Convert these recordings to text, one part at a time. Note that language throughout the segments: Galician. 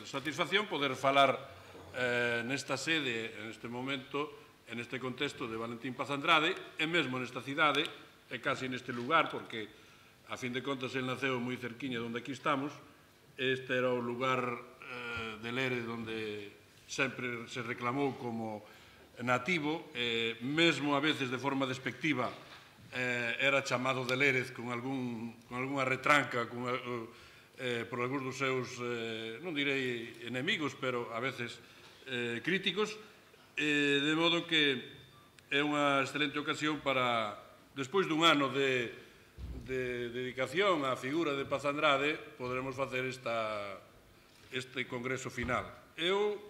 satisfacción poder falar nesta sede, neste momento, en este contexto de Valentín Paz Andrade, e mesmo nesta cidade, e casi neste lugar, porque, a fin de contas, ele naceu moi cerquiña de onde aquí estamos. Este era o lugar de Lérez onde sempre se reclamou como nativo, mesmo a veces de forma despectiva, era chamado de Lérez con algunha retranca, por algúns dos seus, non direi enemigos, pero a veces críticos, de modo que é unha excelente ocasión para, despois dun ano de dedicación á figura de Paz Andrade, poderemos facer este congreso final. Eu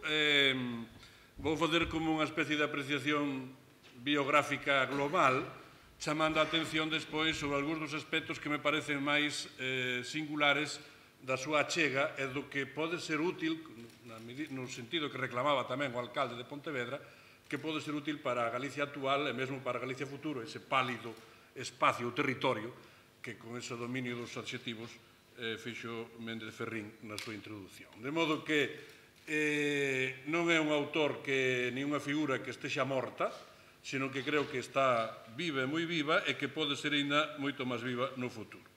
vou facer como unha especie de apreciación biográfica global, chamando a atención despois sobre algúns dos aspectos que me parecen máis singulares da súa achega e do que pode ser útil, no sentido que reclamaba tamén o alcalde de Pontevedra, que pode ser útil para a Galicia actual e mesmo para a Galicia futuro, ese pálido espacio ou territorio que con ese dominio dos adxetivos fixo Méndez Ferrín na súa introducción. De modo que non é un autor ni unha figura que estexa morta, sino que creo que está viva e moi viva e que pode ser ainda moito máis viva no futuro.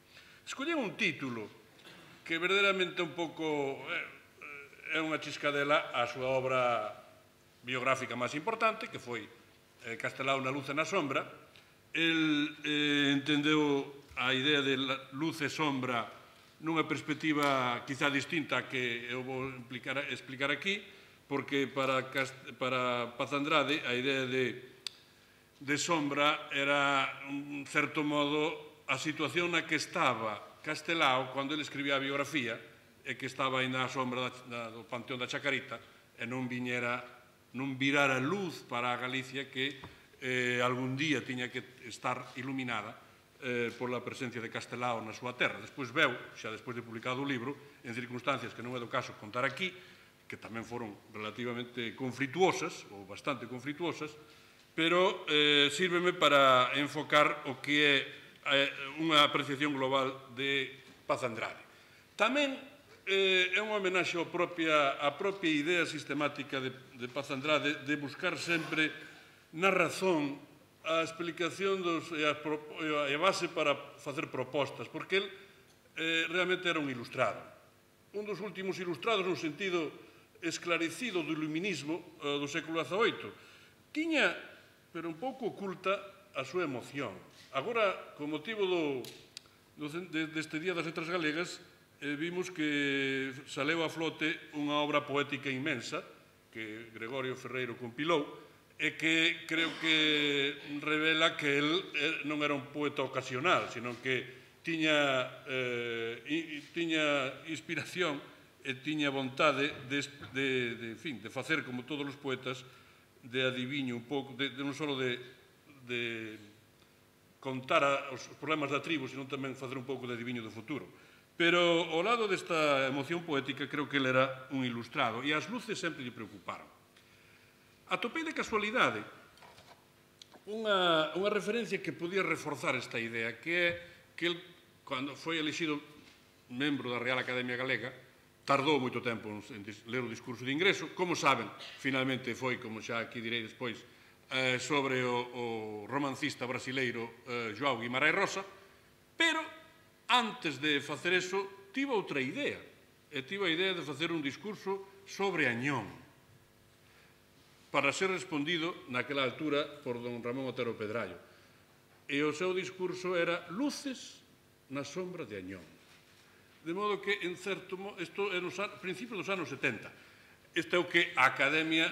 Escollín un título que verdadeiramente un pouco é unha chiscadela á súa obra biográfica máis importante, que foi Castelao na luz e na sombra. El entendeu a idea de luz e sombra nunha perspectiva quizá distinta a que eu vou explicar aquí, porque para Paz Andrade a idea de sombra era, en certo modo, a situación na que estaba Castelao cando ele escribía a biografía e que estaba aí na sombra do Panteón da Chacarita e non virara luz para a Galicia que algún día tiña que estar iluminada pola presencia de Castelao na súa terra. Despois veu, xa despois de publicado o libro, en circunstancias que non é do caso contar aquí, que tamén foron relativamente conflituosas, ou bastante conflituosas, pero sírveme para enfocar o que é unha apreciación global de Paz Andrade. Tamén é unha homenaxe á propia idea sistemática de Paz Andrade de buscar sempre na razón a explicación e a base para facer propostas, porque el realmente era un ilustrado. Un dos últimos ilustrados no sentido esclarecido do iluminismo do século XVIII. Tiña, pero un pouco oculta, a súa emoción. Agora, con motivo deste Día das Letras Galegas, vimos que saleu a flote unha obra poética inmensa que Gregorio Ferreiro compilou e que creo que revela que el non era un poeta ocasional, sino que tiña inspiración e tiña vontade de facer, como todos os poetas, de adiviño un pouco, non só de contar os problemas da tribu, sino tamén facer un pouco de adiviño do futuro. Pero ao lado desta emoción poética creo que ele era un ilustrado e as luces sempre lle preocuparon. Atopei de casualidade unha referencia que podía reforzar esta idea, que é que ele, cando foi elexido membro da Real Academia Galega, tardou moito tempo en ler o discurso de ingreso. Como saben, finalmente foi, como xa aquí direi despois, sobre o romancista brasileiro João Guimarães Rosa, pero antes de facer eso tivo outra idea, e tivo a idea de facer un discurso sobre Añón, para ser respondido naquela altura por don Ramón Otero Pedrallo. E o seu discurso era luces na sombra de Añón. De modo que, en certo modo, isto é nos principios dos anos 70. Isto é o que a Academia,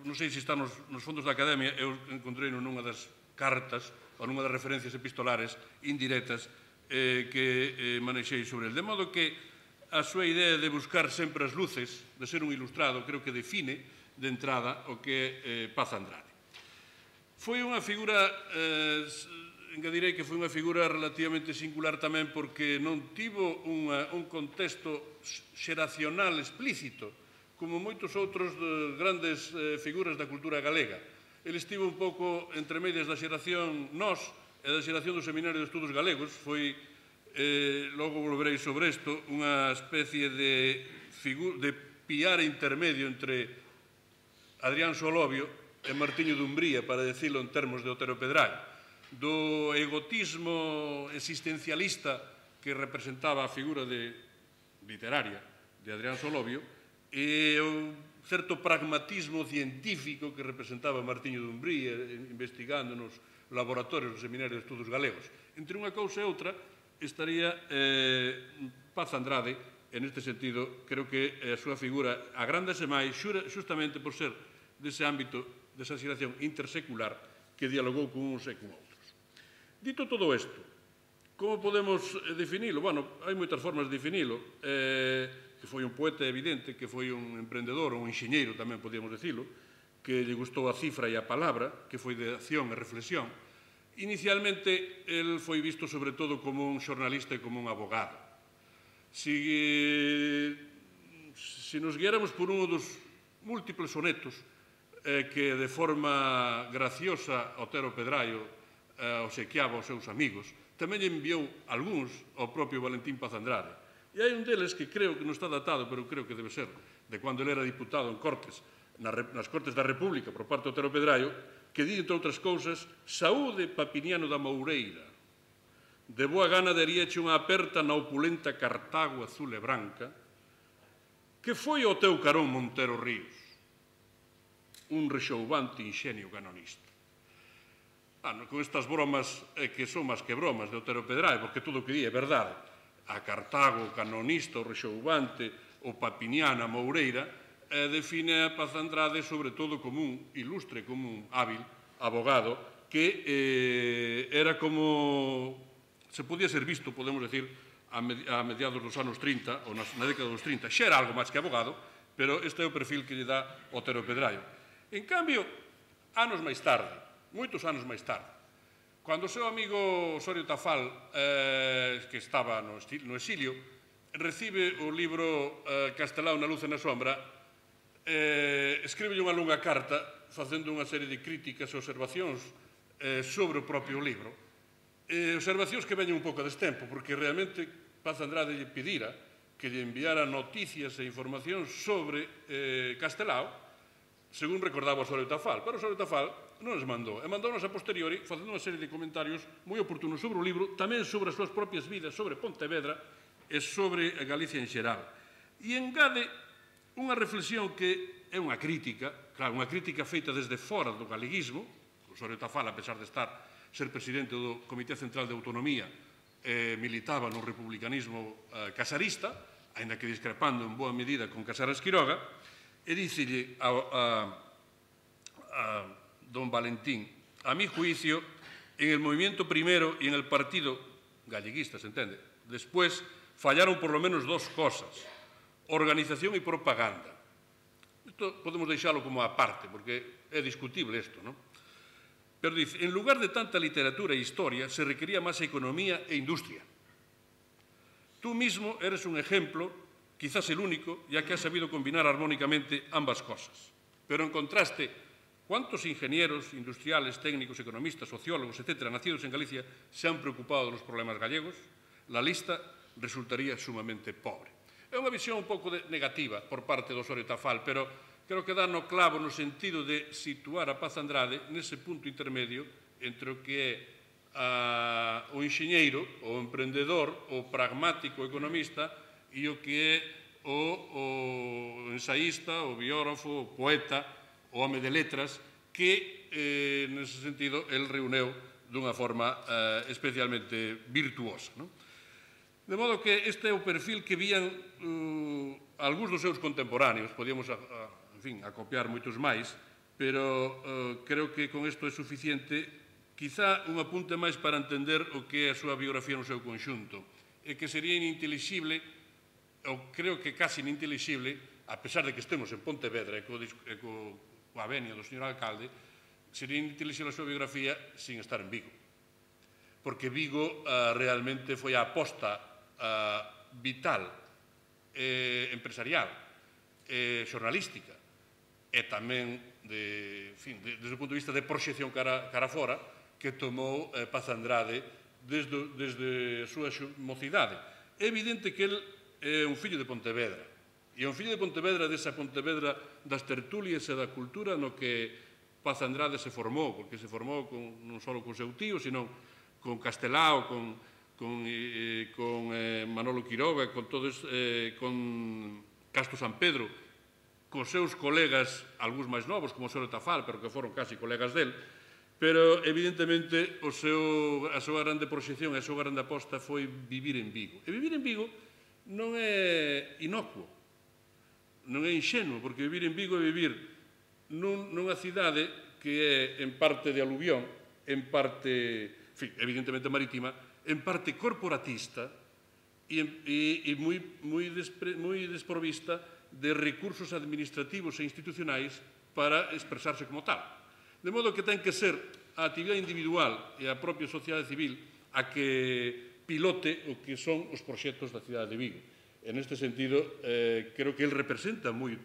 non sei se está nos fondos da Academia, eu encontrei nunha das cartas ou nunha das referencias epistolares indirectas que manexei sobre el. De modo que a súa idea de buscar sempre as luces, de ser un ilustrado, creo que define de entrada o que é Paz Andrade. Foi unha figura, engadirei que foi unha figura relativamente singular tamén porque non tivo un contexto xeracional explícito, como moitos outros grandes figuras da cultura galega. Ele estivo un pouco entre medias da xeración nós e da xeración do Seminario de Estudos Galegos. Foi, logo volverei sobre isto, unha especie de piar intermedio entre Adrián Solovio e Martiño de Umbría, para decirlo en termos de Otero Pedraio, do egotismo existencialista que representaba a figura literaria de Adrián Solovio e o certo pragmatismo científico que representaba Martiño de Umbría investigando nos laboratorios do Seminario de Estudos Galegos. Entre unha cousa e outra estaría Paz Andrade, e neste sentido creo que a súa figura agrándase máis xustamente por ser dese ámbito, desa xeración intersecular que dialogou con uns e con outros. Dito todo isto, como podemos definilo? Bueno, hai moitas formas de definilo, que foi un poeta evidente, que foi un emprendedor, un enxeñeiro tamén podíamos decirlo, que lle gustou a cifra e a palabra, que foi de acción e reflexión. Inicialmente, el foi visto sobre todo como un xornalista e como un abogado. Se nos guiáramos por un dos múltiples sonetos que de forma graciosa Otero Pedraio obsequiaba aos seus amigos, tamén lle enviou algúns ao propio Valentín Paz Andrade. E hai un deles que creo que non está datado, pero creo que debe ser de cando ele era diputado en Cortes, nas Cortes da República, por parte de Otero Pedraio, que di, entre outras cousas, saúde Papiniano da Moureira, de boa gana daríache unha aperta na opulenta Cartago azul e branca, que foi o teu carón Montero Ríos, un rexoubante inxenio canonista. Con estas bromas que son máis que bromas de Otero Pedraio, porque todo o que di é verdade. A Cartago, o canonista, o rexoubante, o Papiniano, a Moureira, define a Paz Andrade sobre todo como un ilustre, como un hábil abogado, que era como se podía ser visto, podemos decir, a mediados dos anos 30, ou na década dos 30, xa era algo máis que abogado, pero este é o perfil que lle dá Otero Pedraio. En cambio, anos máis tarde, moitos anos máis tarde, cando o seu amigo Osorio Tafall, que estaba no exilio, recibe o libro Castelao na luz e na sombra, escríbelle unha longa carta facendo unha serie de críticas e observacións sobre o propio libro, observacións que veñen un pouco a destempo, porque realmente Paz Andrade lle pedira que lle enviara noticias e informacións sobre Castelao, según recordaba Osorio Tafall. Pero Osorio Tafall non les mandou, e mandounos a posteriori facendo unha serie de comentarios moi oportunos sobre o libro, tamén sobre as súas propias vidas, sobre Pontevedra e sobre Galicia en xeral. E engade unha reflexión que é unha crítica, claro, unha crítica feita desde fora do galeguismo. Osorio Tafall, a pesar de ser presidente do Comité Central de Autonomía, militaba no republicanismo casarista, aínda que discrepando en boa medida con Casares Quiroga, e dícelle a don Valentín: a mi juicio, en el movimiento primero y en el partido galleguista, ¿se entiende? Después fallaron por lo menos dos cosas: organización y propaganda. Isto podemos deixalo como aparte, porque é discutible isto, non? Pero dice, en lugar de tanta literatura e historia, se requería más economía e industria. Tú mismo eres un ejemplo, quizás el único, ya que has sabido combinar armónicamente ambas cosas. Pero en contraste, ¿cuántos ingenieros, industriales, técnicos, economistas, sociólogos, etcétera, nacidos en Galicia, se han preocupado de los problemas gallegos? La lista resultaría sumamente pobre. É unha visión un pouco negativa por parte do Osorio Tafall, pero creo que dá no clavo no sentido de situar a Paz Andrade nese punto intermedio entre o que é o enxeñeiro, o emprendedor, o pragmático economista e o que é o ensaísta, o biógrafo, o poeta, o home de letras, que, nese sentido, el reuneu dunha forma especialmente virtuosa. De modo que este é o perfil que vían algúns dos seus contemporáneos, podíamos acopiar moitos máis, pero creo que con isto é suficiente, quizá un apunte máis para entender o que é a súa biografía no seu conxunto, e que sería inintelixible, ou creo que casi inintelixible, a pesar de que estemos en Pontevedra e coa venia do señor alcalde, sería inintelixible a súa biografía sin estar en Vigo. Porque Vigo realmente foi a aposta vital, empresarial, xornalística, e tamén desde o punto de vista de proxección cara fora que tomou Paz Andrade desde a súa mocidade. É evidente que el é un fillo de Pontevedra E é un fillo de Pontevedra, desa Pontevedra das tertulias e da cultura no que Paz Andrade se formou, porque se formou non só con seu tío, sino con Castelao, con Manolo Quiroga, con Castro San Pedro, cos seus colegas, algúns máis novos, como o Soro Tafal, pero que foron casi colegas del, pero, evidentemente, a súa grande proxección, a súa grande aposta foi vivir en Vigo. E vivir en Vigo non é inocuo, non é inxenuo, porque vivir en Vigo é vivir nunha cidade que é en parte de aluvión, en parte, evidentemente marítima, en parte corporatista e moi desprovista de recursos administrativos e institucionais para expresarse como tal. De modo que ten que ser a actividade individual e a propia sociedade civil a que pilote o que son os proxectos da cidade de Vigo. En este sentido, creo que el representa moi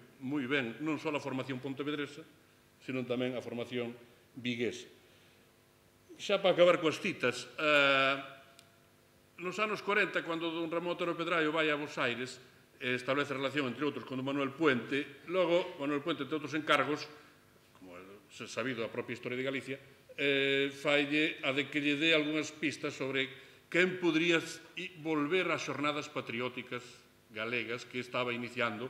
ben non só a formación pontevedresa, sino tamén a formación viguesa. Xa para acabar coas citas, nos anos 40, cando don Ramón Otero Pedraio vai a Bos Aires, establece relación, entre outros, con don Manuel Puente, logo, Manuel Puente, entre outros encargos, como se sabido a propia historia de Galicia, falle a de que lle dé algunhas pistas sobre quen podría volver ás xornadas patrióticas galegas que estaba iniciando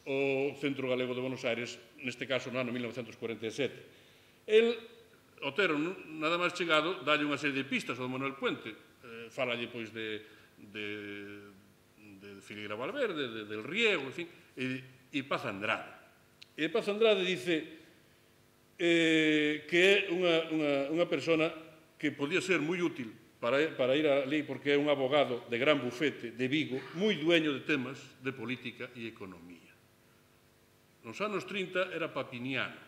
o Centro Galego de Buenos Aires, neste caso no ano 1947. El, Otero, nada máis chegado, dalle unha serie de pistas ao Manuel Puente, falalle, pois, de Figueira Valverde, del Riego, en fin, e Paz Andrade. E Paz Andrade dice que é unha persona que podía ser moi útil para ir ali, porque é un abogado de gran bufete de Vigo, moi dueño de temas de política e economía. Nos anos 30 era papiniano.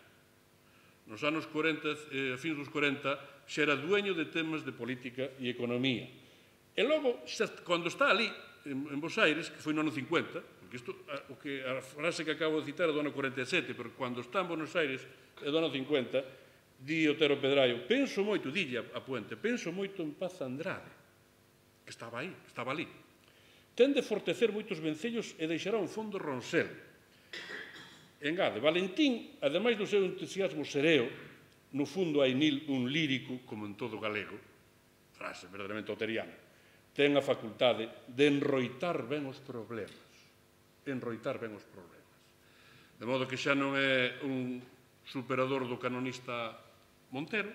Nos anos 40, a fins dos 40, xa era dueño de temas de política e economía. E logo, cando está ali, en Bos Aires, que foi no ano 50, porque a frase que acabo de citar é do ano 47, pero cando está en Buenos Aires é do ano 50, di Otero Pedraio, penso moito, dille a Puente, penso moito en Paz Andrade, que estaba aí, que estaba ali. Ten de fortecer moitos vencellos e deixará un fondo Ronsel. Engade, Valentín, ademais do seu entusiasmo sereo, no fundo hai nil un lírico, como en todo galego, frase verdadeiramente oteriana, ten a facultade de enroitar ben os problemas. Enroitar ben os problemas. De modo que xa non é un superador do canonista Montero,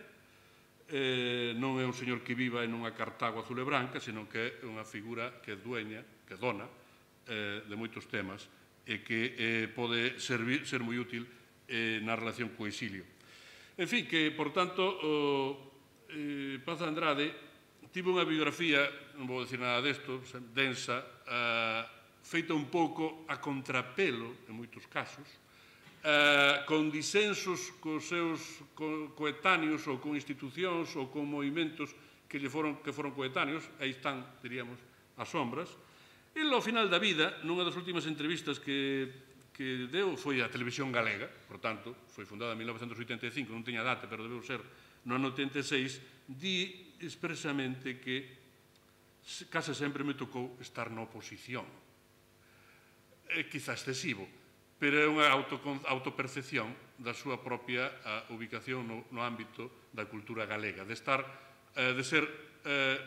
non é un señor que viva en unha Cartago azul e branca, senón que é unha figura que é dueña, que dona, de moitos temas, e que pode ser moi útil na relación co exilio. En fin, que, por tanto, Paz Andrade tivo unha biografía, non vou dicir nada desto, densa, feita un pouco a contrapelo, en moitos casos, con disensos cos seus coetáneos ou con institucións ou con movimentos que foron coetáneos, aí están, diríamos, as sombras. E, ao final da vida, nunha das últimas entrevistas que deu, foi a Televisión Galega, por tanto, foi fundada en 1985, non teña data, pero debeu ser no ano 86, di expresamente que case sempre me tocou estar na oposición. É quizá excesivo, pero é unha autopercepción da súa propia ubicación no ámbito da cultura galega, de ser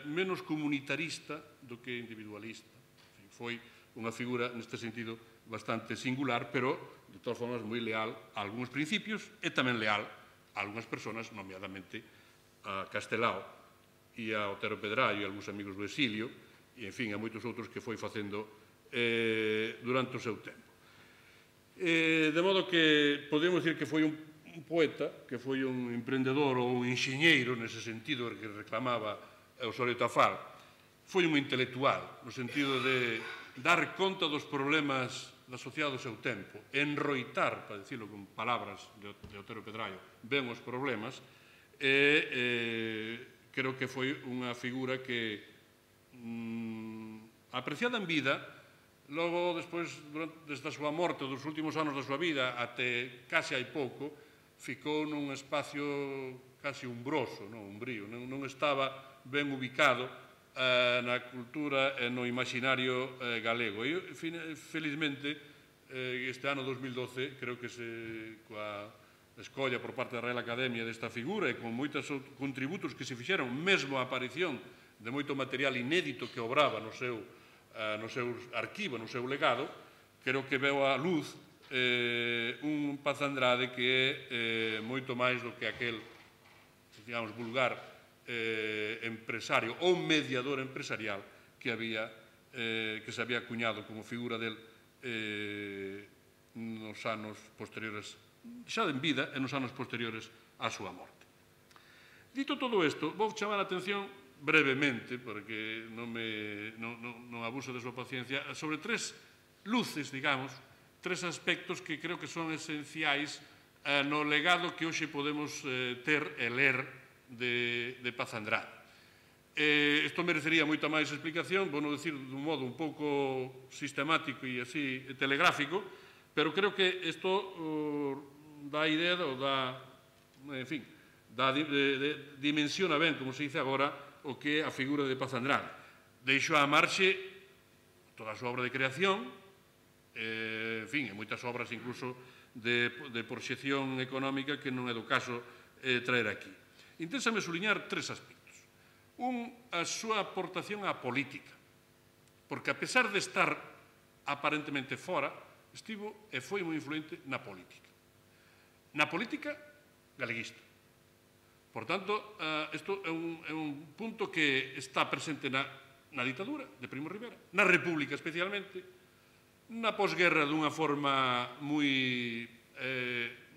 menos comunitarista do que individualista. Foi unha figura, neste sentido, bastante singular, pero, de todas formas, moi leal a algúns principios e tamén leal a algunhas persoas, nomeadamente a Castelao e a Otero Pedraio e a algúns amigos do exilio, e, en fin, a moitos outros que foi facendo durante o seu tempo. De modo que podemos dicir que foi un poeta, que foi un emprendedor ou un enxeñeiro, nese sentido que reclamaba o Osorio Tafal. Foi un intelectual, no sentido de dar conta dos problemas da sociedade do seu tempo, enroitar, para dicirlo con palabras de Otero Pedraio, ben os problemas, e creo que foi unha figura que, apreciada en vida, logo, despois, desde a súa morte, dos últimos anos da súa vida, até case hai pouco, ficou nun espacio casi umbroso, umbrío, non estaba ben ubicado na cultura e no imaginario galego. E, felizmente, este ano 2012, creo que coa escolla por parte da Real Academia desta figura e con moitos contributos que se fixeron, mesmo a aparición de moito material inédito que obraba no seu arquivo, no seu legado, creo que veo a luz un Paz Andrade que é moito máis do que aquel, digamos, vulgar empresario ou mediador empresarial que se había acuñado como figura del nos anos posteriores, xa en vida e nos anos posteriores á súa morte. Dito todo isto, vou chamar a atención brevemente, porque non abuso de súa paciencia, sobre tres luces, digamos, tres aspectos que creo que son esenciais no legado que hoxe podemos ter e ler de Paz Andrade. Isto merecería moita máis explicación, vou non dicir dun modo un pouco sistemático e así telegráfico, pero creo que isto dá idea, dimensiona ben, como se dice agora, o que é a figura de Paz Andrade. Deixo á marxe toda a súa obra de creación, e moitas obras incluso de proxección económica que non é do caso traer aquí. Intésame suliñar tres aspectos. A súa aportación á política, porque a pesar de estar aparentemente fora, estivo e foi moi influente na política. Na política galeguista. Por tanto, isto é un punto que está presente na ditadura de Primo Rivera, na República especialmente, na posguerra dunha forma moi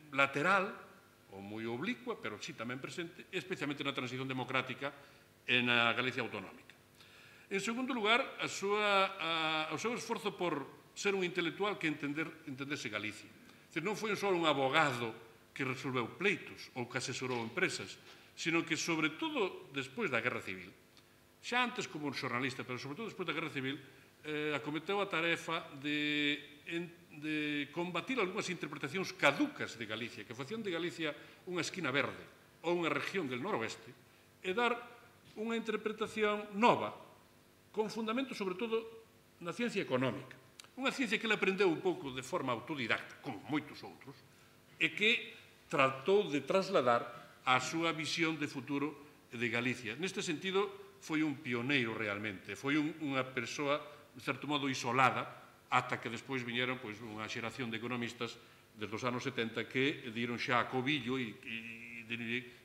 lateral ou moi oblicua, pero sí tamén presente, especialmente na transición democrática e na Galicia autonómica. En segundo lugar, o seu esforzo por ser un intelectual que entendese Galicia. Non foi só un abogado que resolveu pleitos ou que asesorou empresas, sino que, sobre todo, despois da Guerra Civil, xa antes como un xornalista, pero sobre todo despois da Guerra Civil, acometeu a tarefa de combatir algunhas interpretacións caducas de Galicia, que facían de Galicia unha esquina verde ou unha región del noroeste, e dar unha interpretación nova, con fundamento, sobre todo, na ciencia económica. Unha ciencia que ele aprendeu un pouco de forma autodidacta, como moitos outros, e que tratou de trasladar a súa visión de futuro de Galicia. Neste sentido, foi un pioneiro realmente, foi unha persoa, de certo modo, isolada, ata que despois viñeron unha xeración de economistas desde os anos 70 que diron xa a cobillo e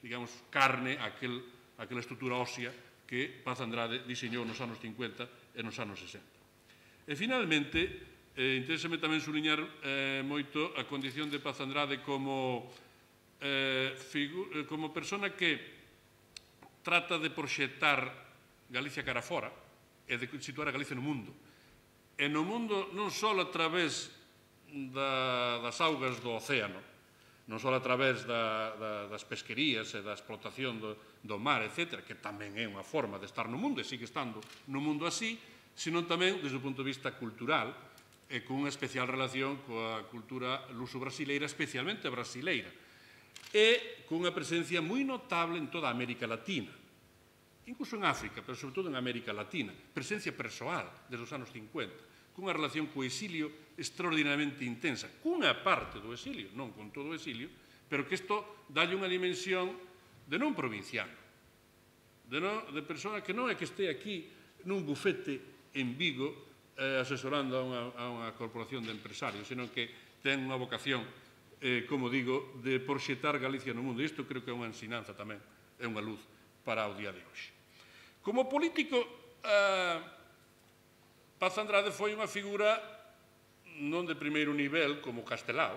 digamos, carne aquela estrutura ósea que Paz Andrade diseñou nos anos 50 e nos anos 60. E, finalmente, interésame tamén suliñar moito a condición de Paz Andrade como persona que trata de proxectar Galicia cara fora e de situar a Galicia no mundo. E no mundo non só a través das augas do océano, non só a través das pesquerías e da explotación do mar, etc., que tamén é unha forma de estar no mundo e sigue estando no mundo así, sino tamén desde o punto de vista cultural e con unha especial relación coa cultura luso-brasileira, especialmente brasileira, e con unha presencia moi notable en toda a América Latina, incluso en África, pero sobre todo en América Latina, presencia persoal desde os anos 50, cunha relación co exilio extraordinariamente intensa, cunha parte do exilio, non con todo o exilio, pero que isto dalle unha dimensión de non provinciano, de persoa que non é que este aquí nun bufete en Vigo asesorando a unha corporación de empresarios, senón que ten unha vocación, como digo, de proxectar Galicia no mundo. Isto creo que é unha ensinanza tamén, é unha luz para o día de hoxe. Como político, Paz Andrade foi unha figura non de primeiro nivel como Castelao,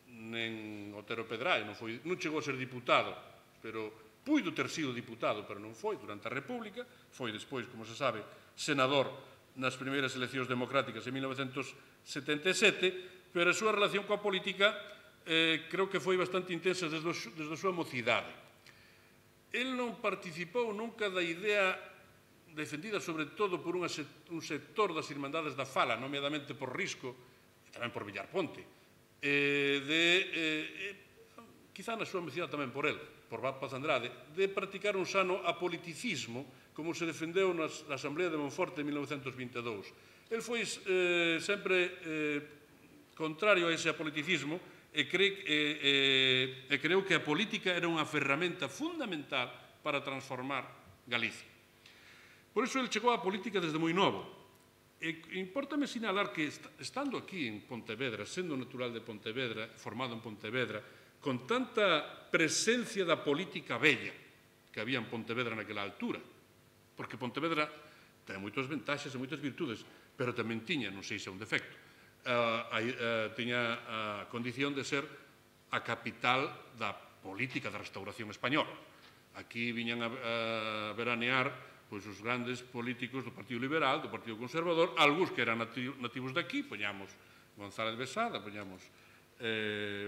nen Otero Pedraio, non chegou a ser diputado, pero puido ter sido diputado, pero non foi durante a República, foi despois, como se sabe, senador nas primeiras eleccións democráticas en 1977, pero a súa relación coa política creo que foi bastante intensa desde a súa mocidade. El non participou nunca da idea defendida sobre todo por un sector das Irmandades da Fala, nomeadamente por Risco, e tamén por Villarponte, quizá na súa mocidade tamén por el, por Paz Andrade, de practicar un sano apoliticismo, como se defendeu na Asamblea de Monforte en 1922. El foi sempre contrario a ese apoliticismo e creu que a política era unha ferramenta fundamental para transformar Galicia. Por iso ele chegou á política desde moi novo. E impórtame sinalar que, estando aquí en Pontevedra, sendo natural de Pontevedra, formado en Pontevedra, con tanta presencia da política bella que había en Pontevedra naquela altura, porque Pontevedra ten moitas ventaxas e moitas virtudes, pero tamén tiña, non sei se é un defecto, tiña a condición de ser a capital da política da restauración española. Aquí viñan a veranear os grandes políticos do Partido Liberal, do Partido Conservador, algúns que eran nativos daqui, poñamos González Besada, poñamos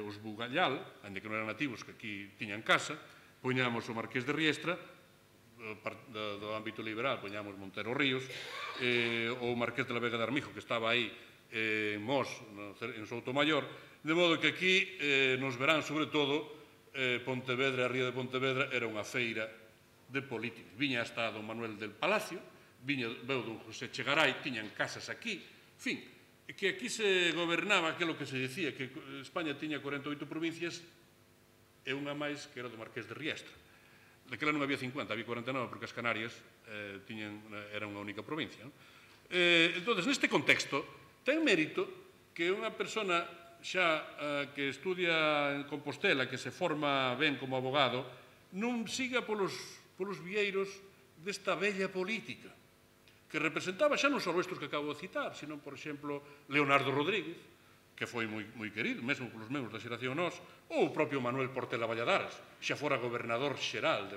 os Bugallal, ainda que non eran nativos, que aquí tiñan casa, poñamos o Marqués de Riestra, do ámbito liberal, poñamos Montero Ríos, ou o Marqués de la Vega de Armijo, que estaba aí en Mos, en Soutomaior, de modo que aquí, nos verán, sobre todo, Pontevedra, a ría de Pontevedra, era unha feira de políticos. Viña hasta don Manuel del Palacio, veu don José Chegaray, tiñan casas aquí, en fin, que aquí se gobernaba aquilo que se dicía, que España tiña 48 provincias e unha máis que era do Marqués de Riestra. Daquela non había 50, había 49, porque as Canarias eran unha única provincia. Entón, neste contexto, ten mérito que unha persona xa que estudia en Compostela, que se forma ben como abogado, non siga polos vieiros desta bella política, que representaba xa non só estes que acabo de citar, sino, por exemplo, Leonardo Rodríguez, que foi moi querido, mesmo polos membros da xeración Nós, ou o propio Manuel Portela Valladares, xa fora gobernador xeral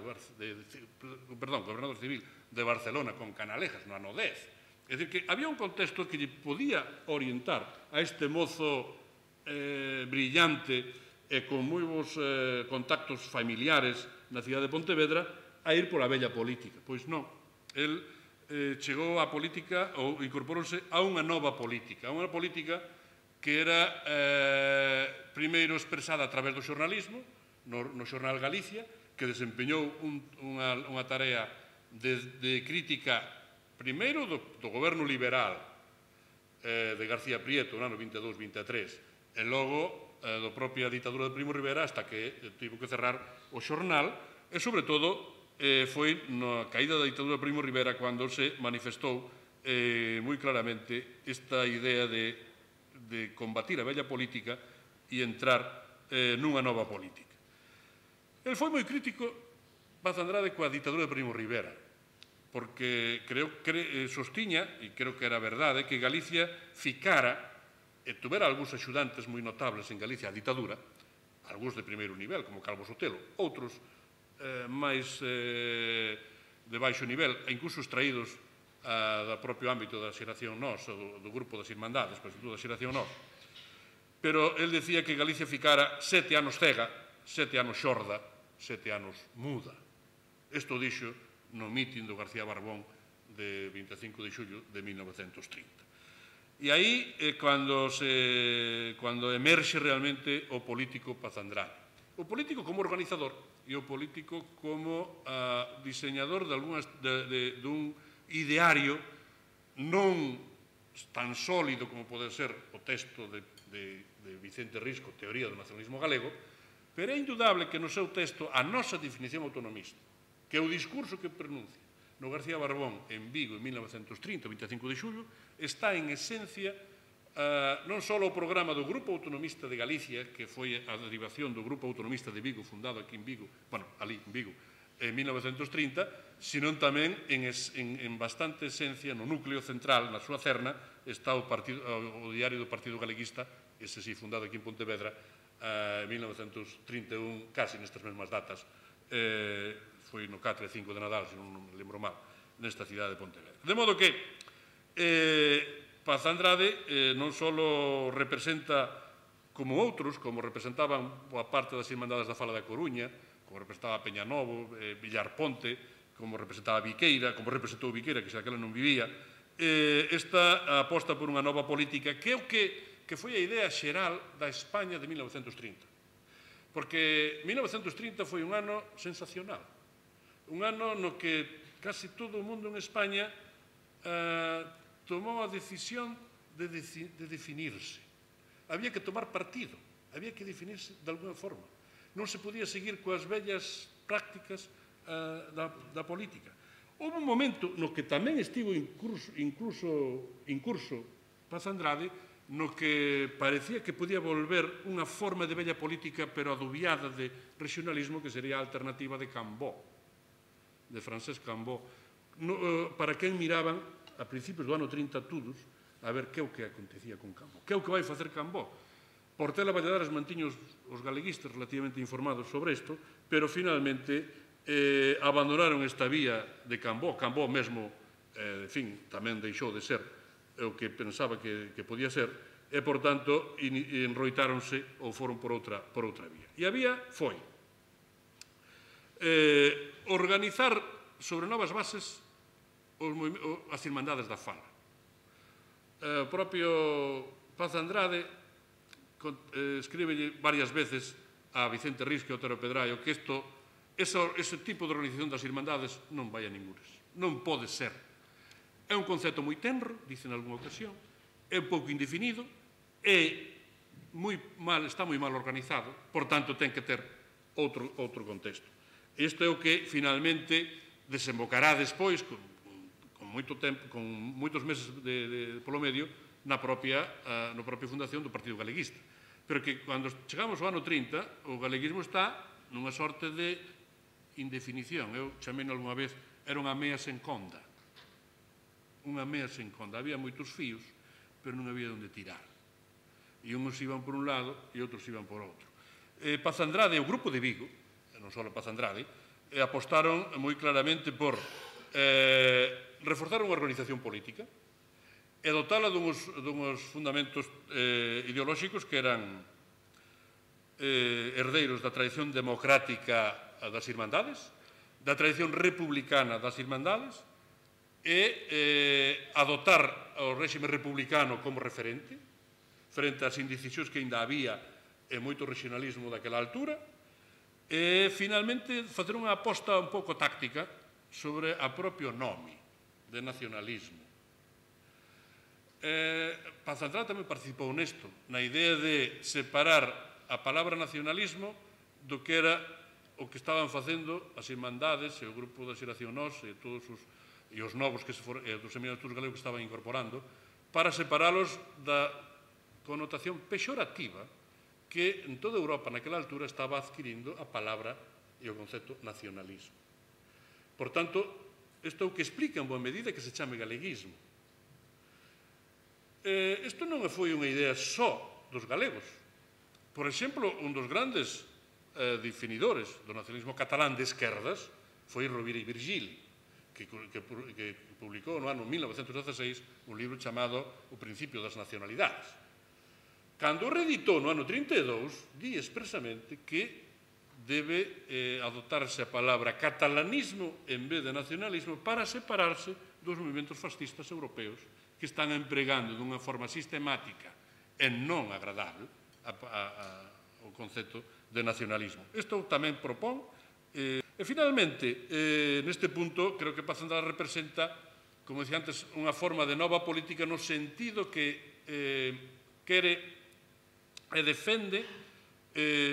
gobernador civil de Barcelona con Canalejas no ano 10. É dicir, que había un contexto que lle podía orientar a este mozo brillante e con moi bons contactos familiares na cidade de Pontevedra a ir pola bella política. Pois non, el chegou á política ou incorporouse a unha nova política, a unha política que era primeiro expresada a través do xornalismo, no xornal Galicia, que desempeñou unha tarea de crítica primeiro do goberno liberal de García Prieto no ano 22-23 e logo da propia ditadura de Primo Rivera hasta que tivo que cerrar o xornal e, sobre todo, foi na caída da ditadura de Primo Rivera cando se manifestou moi claramente esta idea de combatir a vella política e entrar nunha nova política. El foi moi crítico, Paz Andrade, coa ditadura de Primo Rivera, porque sostiña, e creo que era verdade, que Galicia ficara, e tuvera algúns axudantes moi notables en Galicia a ditadura, algúns de primeiro nivel, como Calvo Sotelo, outros máis de baixo nivel, e incluso extraídos do propio ámbito da xeración Nós, do grupo das Irmandades, pero sobre todo da xeración Nós. Pero el decía que Galicia ficara 7 anos cega, 7 anos xorda, 7 anos muda. Isto dixo no mitin do García Barbón de 25 de xullo de 1930. E aí é cando emerxe realmente o político Paz Andrade. O político como organizador e o político como diseñador dun ideario non tan sólido como pode ser o texto de Vicente Risco, Teoría do Nacionalismo Galego, pero é indudable que no seu texto a nosa definición autonomista, que é o discurso que pronuncia no García Barbón en Vigo en 1930, 25 de xullo, está en esencia non só o programa do Grupo Autonomista de Galicia, que foi a derivación do Grupo Autonomista de Vigo, fundado aquí en Vigo, ali en Vigo, en 1930, sino tamén en bastante esencia, no núcleo central, na súa cerna, está o diario do Partido Galeguista, ese sí, fundado aquí en Pontevedra, en 1931, casi nestas mesmas datas, foi no 4 e 5 de Nadal, se non me lembro mal, nesta cidade de Pontevedra. De modo que Paz Andrade non só representa como outros, como representaban boa parte das Irmandades da Fala da Coruña, como representaba Peñanovo, Villar Ponte, como representaba Viqueira, como representou Viqueira, que xa aquela non vivía, esta aposta por unha nova política que é o que foi a idea xeral da España de 1930. Porque 1930 foi un ano sensacional, un ano no que casi todo o mundo en España tomou a decisión de definirse. había que tomar partido, había que definirse de alguna forma. Non se podía seguir coas vellas prácticas da política. Houve un momento no que tamén estivo incurso Paz Andrade, no que parecía que podía volver unha forma de vella política pero adubiada de regionalismo que sería a alternativa de Cambó, de Francesc Cambó, para quen miraban a principios do ano 30 todos a ver que é o que acontecía con Cambó. Que é o que vai facer Cambó? Portela Valladares mantiña os galeguistas relativamente informados sobre isto, pero finalmente abandonaron esta vía de Cambó. Cambó mesmo, en fin, tamén deixou de ser o que pensaba que podía ser, e, por tanto, enroitáronse ou foron por outra vía. E a vía foi organizar sobre novas bases as Irmandades da Fala. O propio Paz Andrade escríbelle varias veces a Vicente Risco e a Otero Pedraio que ese tipo de organización das Irmandades non vai a ningures. Non pode ser. É un concepto moi tenro, dice en algunha ocasión, é un pouco indefinido, está moi mal organizado, por tanto, ten que ter outro contexto. Isto é o que, finalmente, desembocará despois, con moito tempo, con moitos meses polo medio, na propia fundación do Partido Galeguista. Pero que, cando chegamos ao ano 30, o galeguismo está nunha sorte de indefinición. Eu chamei algunha vez, era unha mea sen conda. Unha mea sen conda. Había moitos fíos, pero non había onde tirar. E uns iban por un lado e outros iban por outro. Paz Andrade e o Grupo de Vigo, non só Paz Andrade, apostaron moi claramente por reforzar unha organización política e dotala dunhos fundamentos ideolóxicos que eran herdeiros da tradición democrática das Irmandades, da tradición republicana das Irmandades e adotar o réxime republicano como referente frente ás indecisións que ainda había e moito regionalismo daquela altura e, finalmente, facer unha aposta un pouco táctica sobre a propio nome de nacionalismo. Paz Andrade tamén participou nesto, na idea de separar a palabra nacionalismo do que era o que estaban facendo as Irmandades e o Grupo da Xeración Nós e os novos dos seminaristas galegos que estaban incorporando, para separalos da connotación pexorativa que en toda Europa naquela altura estaba adquirindo a palabra e o concepto nacionalismo. Por tanto, isto é o que explica en boa medida que se chame galeguismo. Isto non foi unha idea só dos galegos. Por exemplo, un dos grandes definidores do nacionalismo catalán de esquerdas foi Rovira i Virgili, que publicou no ano 1916 un libro chamado O principio das nacionalidades. Cando o reeditou no ano 32, di expresamente que debe adoptarse a palabra catalanismo en vez de nacionalismo para separarse dos movimentos fascistas europeos que están empregando dunha forma sistemática e non agradable o concepto de nacionalismo. Isto tamén propón. E, finalmente, neste punto, creo que Paz Andrade representa, como dicía antes, unha forma de nova política no sentido que quere e defende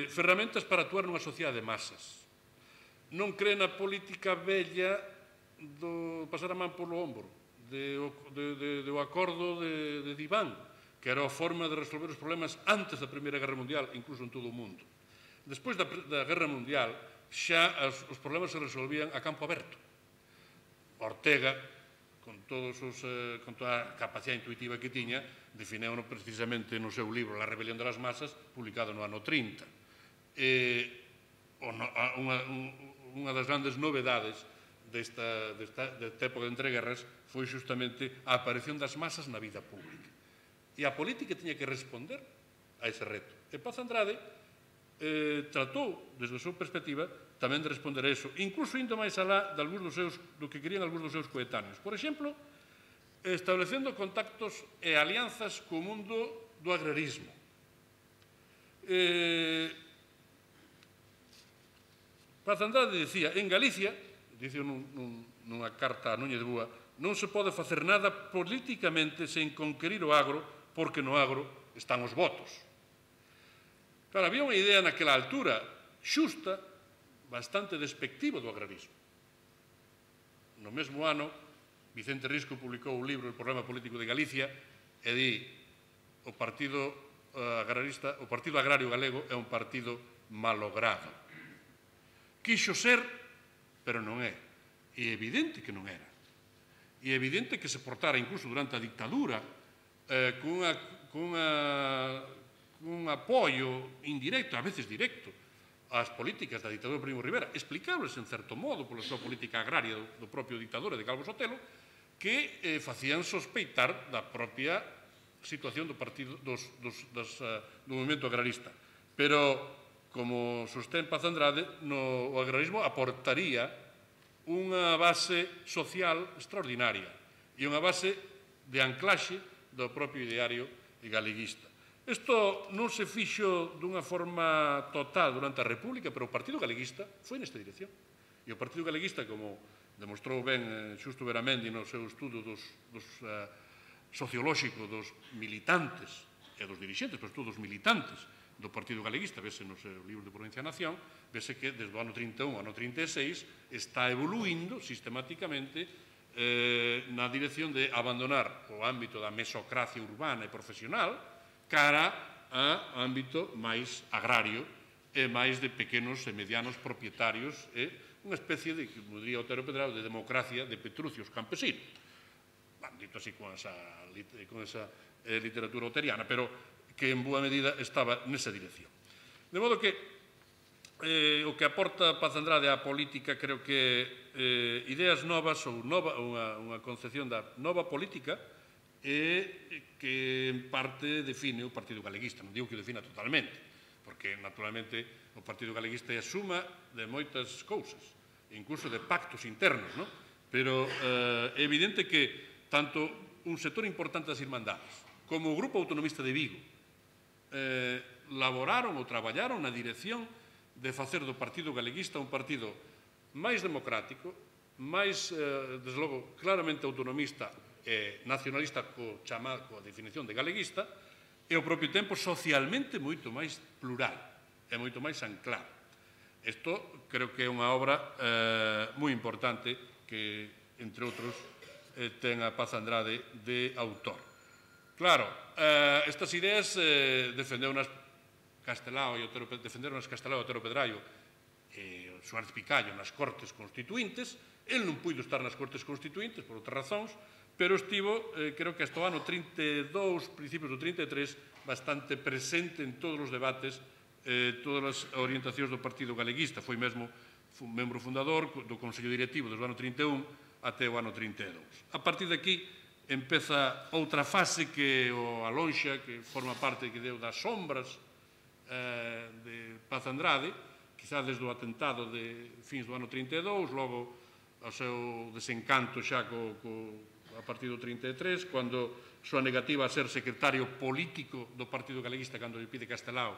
ferramentas para actuar nunha sociedade de masas. Non cree na política bella do pasar a man polo ombro, do acordo de Diván, que era a forma de resolver os problemas antes da Primeira Guerra Mundial, incluso en todo o mundo. Despois da Guerra Mundial, xa os problemas se resolvían a campo aberto. Ortega, con toda a capacidade intuitiva que tiña, defineu precisamente no seu libro La rebelión de las masas, publicado no ano 30. Unha das grandes novedades desta época de entreguerras foi justamente a aparición das masas na vida pública. E a política tiña que responder a ese reto. E Paz Andrade tratou, desde a súa perspectiva, tamén de responder a eso, incluso indo máis alá do que querían algúns dos seus coetáneos. Por exemplo, establecendo contactos e alianzas co mundo do agrarismo. Paz Andrade dicía, en Galicia, dicía nunha carta a Núñez de Búa, non se pode facer nada políticamente sen conquerir o agro, porque no agro están os votos. Claro, había unha idea naquela altura xusta, bastante despectiva do agrarismo. No mesmo ano, Vicente Risco publicou un libro, El problema político de Galicia, e di o Partido Agrario Galego é un partido malogrado. Quixo ser, pero non é. E é evidente que non era. E é evidente que se portara incluso durante a dictadura cun apoio indirecto, a veces directo, ás políticas da ditadura de Primo de Rivera, explicables en certo modo pola súa política agraria do propio dictador e de Calvo Sotelo, que facían sospeitar da propia situación do movimento agrarista. Pero, como sostén Paz Andrade, o agrarismo aportaría unha base social extraordinaria e unha base de anclaxe do propio ideario galeguista. Isto non se fixo dunha forma total durante a República, pero o Partido Galeguista foi nesta dirección. E o Partido Galeguista, como demostrou ben Xusto Beramendi no seu estudo sociolóxico dos militantes e dos dirixentes, pero todos os militantes do Partido Galeguista, vese no seu libro de Provincia e Nación, vese que desde o ano 31 ao ano 36 está evoluindo sistemáticamente na dirección de abandonar o ámbito da mesocracia urbana e profesional cara a ámbito máis agrario e máis de pequenos e medianos propietarios e unha especie de, como diría Otero Pedrao, de democracia de petrucios campesinos. Dito así con esa literatura oteriana, pero que en boa medida estaba nesa dirección. De modo que o que aporta Paz Andrade á política creo que ideas novas ou unha concepción da nova política que en parte define o Partido Galeguista. Non digo que o defina totalmente, porque naturalmente o Partido Galeguista é a suma de moitas cousas, incluso de pactos internos, non? Pero é evidente que tanto un sector importante das Irmandades como o Grupo Autonomista de Vigo laboraron ou traballaron na dirección de facer do Partido Galeguista un partido máis democrático, máis, desde logo, claramente autonomista e nacionalista coa definición de galeguista e ao propio tempo socialmente moito máis plural e moito máis anclado. Isto creo que é unha obra moi importante que, entre outros, ten a Paz Andrade de autor. Claro, estas ideas defendeunas Castelao e Otero Pedraio e Suárez Picallo nas Cortes Constituintes. El non puido estar nas Cortes Constituintes por outras razóns, pero estivo, creo que hasta o ano 32, principios do 33, bastante presente en todos os debates, todas as orientacións do Partido Galeguista. Foi mesmo membro fundador do Consello Directivo desde o ano 31 até o ano 32. A partir de aquí empeza outra fase que o alonxa, que forma parte que deu das sombras de Paz Andrade, quizá desde o atentado de fins do ano 32, logo ao seu desencanto xa a partir do 33, cando súa negativa a ser secretario político do Partido Galeguista cando lle pide Castelao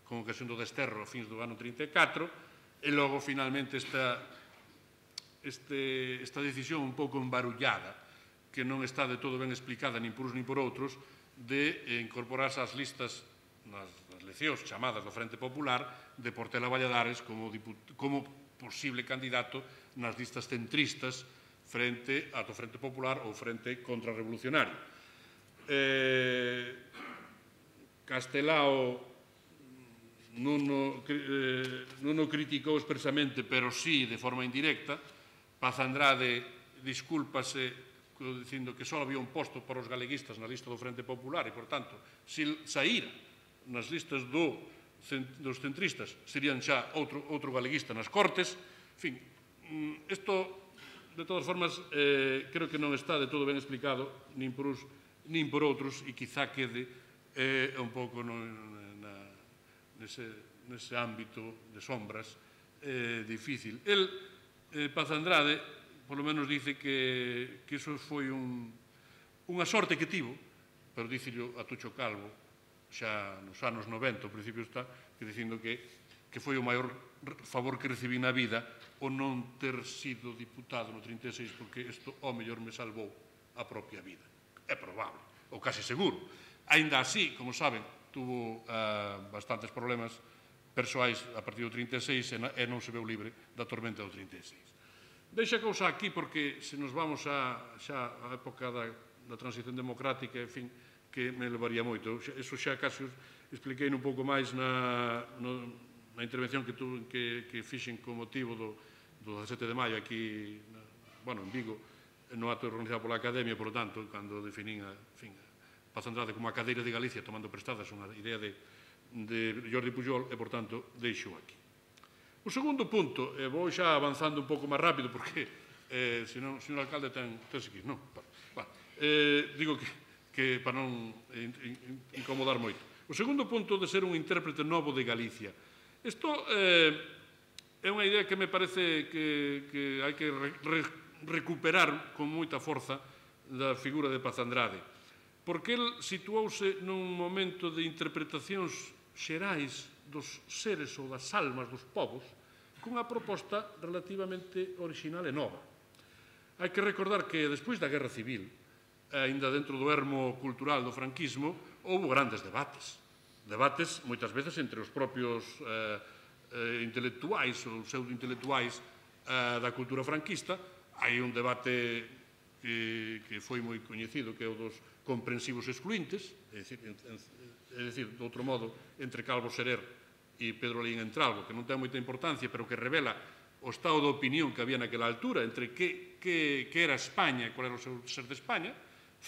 con ocasión do desterro a fins do ano 34, e logo finalmente esta decisión un pouco embarullada, que non está de todo ben explicada nin por uns nin por outros, de incorporarse ás listas nas eleccións chamadas do Frente Popular de Portela Valladares como posible candidato nas listas centristas frente ao Frente Popular ou Frente Contrarrevolucionario. Castelao non o criticou expresamente, pero sí de forma indirecta. Paz Andrade discúlpase dicindo que só había un posto para os galeguistas na lista do Frente Popular e, por tanto, se saíra nas listas dos centristas serían xa outro galeguista nas Cortes. En fin, isto, de todas formas, creo que non está de todo ben explicado nin por uns nin por outros e quizá quede un pouco nese ámbito de sombras difícil. Paz Andrade, polo menos, dice que iso foi unha sorte que tivo, pero dicillo a Tucho Calvo, xa nos anos 90, ao principio está, que dicindo que foi o maior favor que recibí na vida o non ter sido diputado no 36, porque isto, ao mellor, me salvou a propia vida. É probable, ou casi seguro. Aínda así, como saben, tuvo bastantes problemas persoais a partir do 36 e non se veu libre da tormenta do 36. Deixa a cousa aquí porque se nos vamos xa á época da transición democrática, en fin, que me levaría moito. Eso xa casi expliquei un pouco máis na intervención que fixen con motivo do 17 de maio aquí, en Vigo, no acto organizado pola Academia, por lo tanto, cando definín a Paz Andrade como a cadeira de Galicia, tomando prestadas unha idea de Jordi Pujol, e, por tanto, deixo aquí. O segundo punto, e vou xa avanzando un pouco máis rápido, porque, senón, señor alcalde, ten seguir, non? Digo que para non incomodar moito. O segundo punto de ser un intérprete novo de Galicia. Isto é unha idea que me parece que hai que recuperar con moita forza da figura de Paz Andrade, porque el situouse nun momento de interpretacións xerais dos seres ou das almas dos povos cunha proposta relativamente original e nova. Hai que recordar que despois da Guerra Civil, aínda dentro do ermo cultural do franquismo, houve grandes debates. Debates, moitas veces, entre os propios intelectuais ou pseudointelectuais da cultura franquista. Hai un debate que foi moi coñecido, que é o dos comprensivos excluintes, é dicir, de outro modo, entre Calvo Serer e Pedro Leín Entralgo, que non ten moita importancia, pero que revela o estado de opinión que había naquela altura entre que era España e qual era o seu ser de España.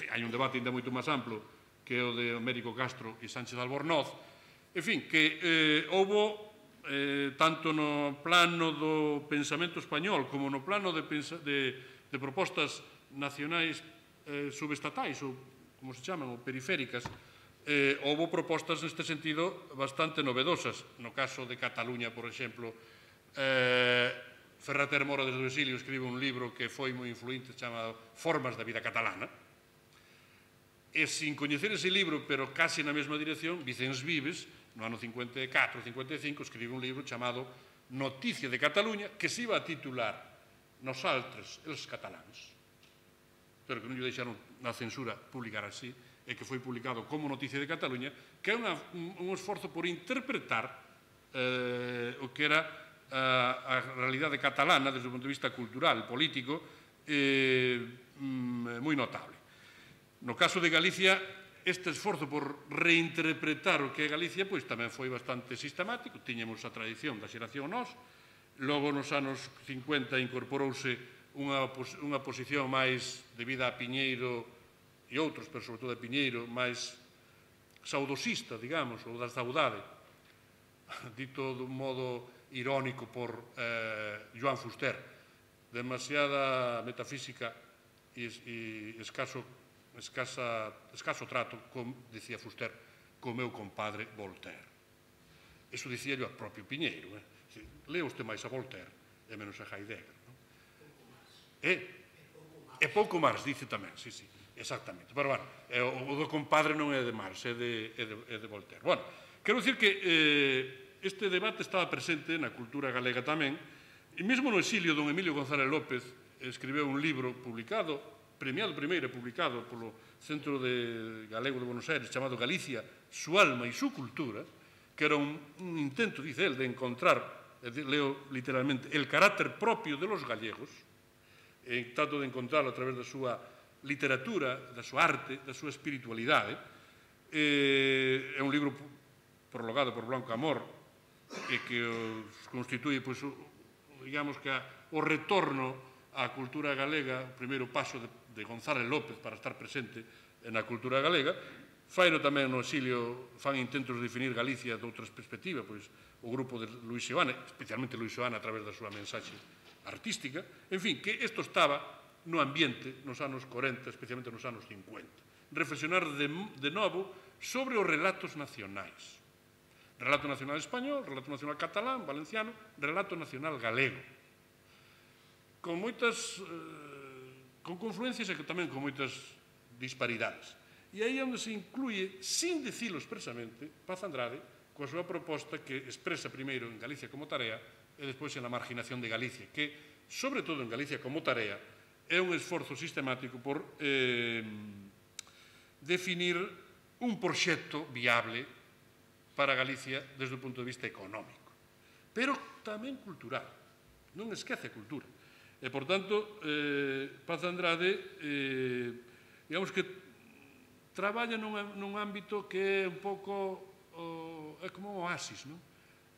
Hai un debate ainda moito máis amplo que é o de Américo Castro e Sánchez Albornoz. En fin, que houbo tanto no plano do pensamento español como no plano de propostas nacionais subestatais ou, como se chaman, ou periféricas, houbo propostas neste sentido bastante novedosas. No caso de Cataluña, por exemplo, Ferrater Mora desde o exilio escribe un libro que foi moi influinte chamado Formas da vida catalana, e sin coñecer ese libro, pero casi na mesma dirección, Vicens Vives, no ano 54 ou 55, escribe un libro chamado Noticia de Cataluña, que se iba a titular Nos altres, els catalans, pero que non lle deixaron na censura publicar así, e que foi publicado como Noticia de Cataluña, que é un esforzo por interpretar o que era a realidade catalana desde o punto de vista cultural, político, moi notable. No caso de Galicia, este esforzo por reinterpretar o que é Galicia tamén foi bastante sistemático. Tiñamos a tradición da xeración nós, logo nos anos 50 incorporouse unha posición máis debida a Piñeiro e outros, pero sobre todo a Piñeiro, máis saudosista, digamos, ou da saudade, dito dun modo irónico por Joan Fuster, demasiada metafísica e escaso trato, como dicía Fuster, co meu compadre Voltaire. Iso dicía yo ao propio Piñeiro. Lea usted máis a Voltaire e menos a Heidegger. E pouco máis, dice tamén, sí, exactamente. Pero, bueno, o do compadre non é de Marx, é de Voltaire. Bueno, quero dicir que este debate estaba presente na cultura galega tamén, e mesmo no exilio don Emilio González López escribeu un libro publicado, premiado primeiro e publicado polo Centro Galego de Buenos Aires, chamado Galicia, su alma e su cultura, que era un intento, dice él, de encontrar, leo literalmente, el carácter propio de los gallegos, e trato de encontrarlo a través da súa literatura, da súa arte, da súa espiritualidade. É un libro prologado por Blanco Amor e que constituye, digamos que o retorno á cultura galega, o primeiro paso de González López para estar presente na cultura galega. Faino tamén no exilio, fan intentos de definir Galicia de outras perspectivas, pois o grupo de Luis Seoane, especialmente Luis Seoane a través da súa mensaxe artística. En fin, que isto estaba no ambiente nos anos 40, especialmente nos anos 50. Reflexionar de novo sobre os relatos nacionais. Relato nacional español, relato nacional catalán, valenciano, relato nacional galego. Con moitas con confluencias e tamén con moitas disparidades. E aí é onde se incluye, sin dicilo expresamente, Paz Andrade, coa súa proposta que expresa primeiro en Galicia como tarea e despois en la marginación de Galicia, que, sobre todo en Galicia como tarea, é un esforzo sistemático por definir un proxecto viable para Galicia desde o punto de vista económico, pero tamén cultural. Non esquece a cultura. E, por tanto, Paz Andrade, digamos que traballa nun ámbito que é un pouco, é como un oasis,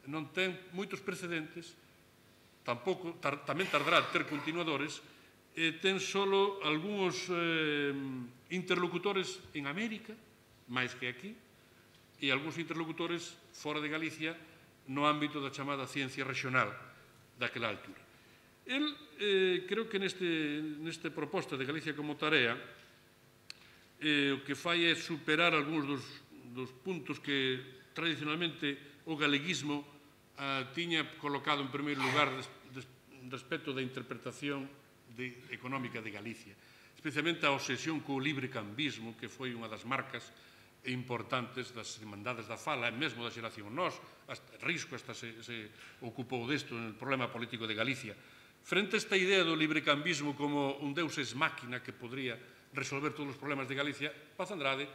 non ten moitos precedentes, tamén tardará a ter continuadores, ten solo algúns interlocutores en América, máis que aquí, e algúns interlocutores fora de Galicia no ámbito da chamada ciencia regional daquela altura. El, creo que neste proposta de Galicia como tarea, o que fai é superar algúns dos puntos que tradicionalmente o galeguismo tiña colocado en primeiro lugar respecto da interpretación económica de Galicia, especialmente a obsesión co librecambismo, que foi unha das marcas importantes das Irmandades da Fala, e mesmo da xeración Nós, Risco hasta se ocupou desto en el problema político de Galicia. Frente a esta idea do librecambismo como un deus ex máquina que podría resolver todos os problemas de Galicia, Paz Andrade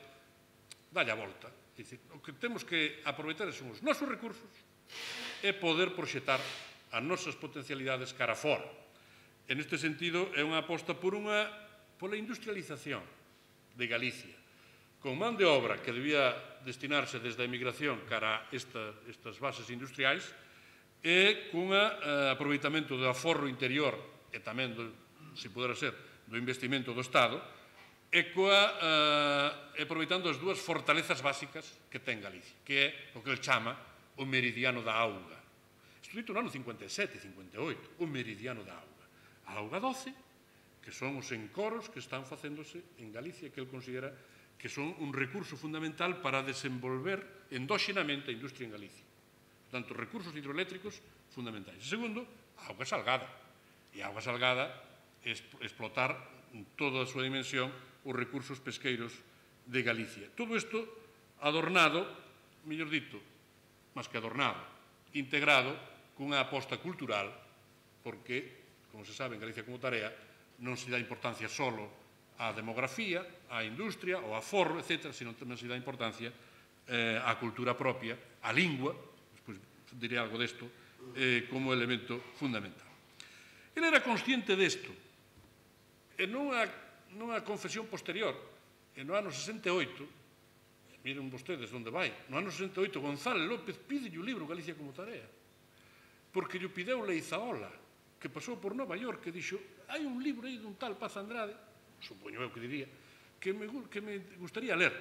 dalle a volta. Dicir, o que temos que aproveitar son os nosos recursos e poder proxetar as nosas potencialidades cara fora. En este sentido, é unha aposta pola industrialización de Galicia, con man de obra que debía destinarse desde a emigración cara a estas bases industriais e cun aproveitamento do aforro interior e tamén, se pudera ser, do investimento do Estado e aproveitando as dúas fortalezas básicas que ten Galicia, que é o que el chama o meridiano da auga. Escrito no ano 57, 58, o meridiano da auga. A auga doce, que son os encoros que están facéndose en Galicia, que el considera que son un recurso fundamental para desenvolver endóxenamente a industria en Galicia. Por tanto, recursos hidroeléctricos fundamentais. E segundo, a auga salgada. E a auga salgada é explotar toda a súa dimensión os recursos pesqueiros de Galicia. Todo isto adornado, mellor dito, máis que adornado, integrado cunha aposta cultural, porque, como se sabe, en Galicia como tarea, non se dá importancia solo á demografía, á industria, ao aforro, etc., sino tamén se dá importancia á cultura propia, á lingua, despois diré algo desto, como elemento fundamental. Ele era consciente desto, e nunha confesión posterior, e no ano 68, miren vostedes onde vai, no ano 68 González López pide o libro Galicia como tarea, porque lle pideu Leizaola, que pasou por Nova York, que dixo, hai un libro aí dun tal Paz Andrade, supoño eu que diría, que me gustaría ler.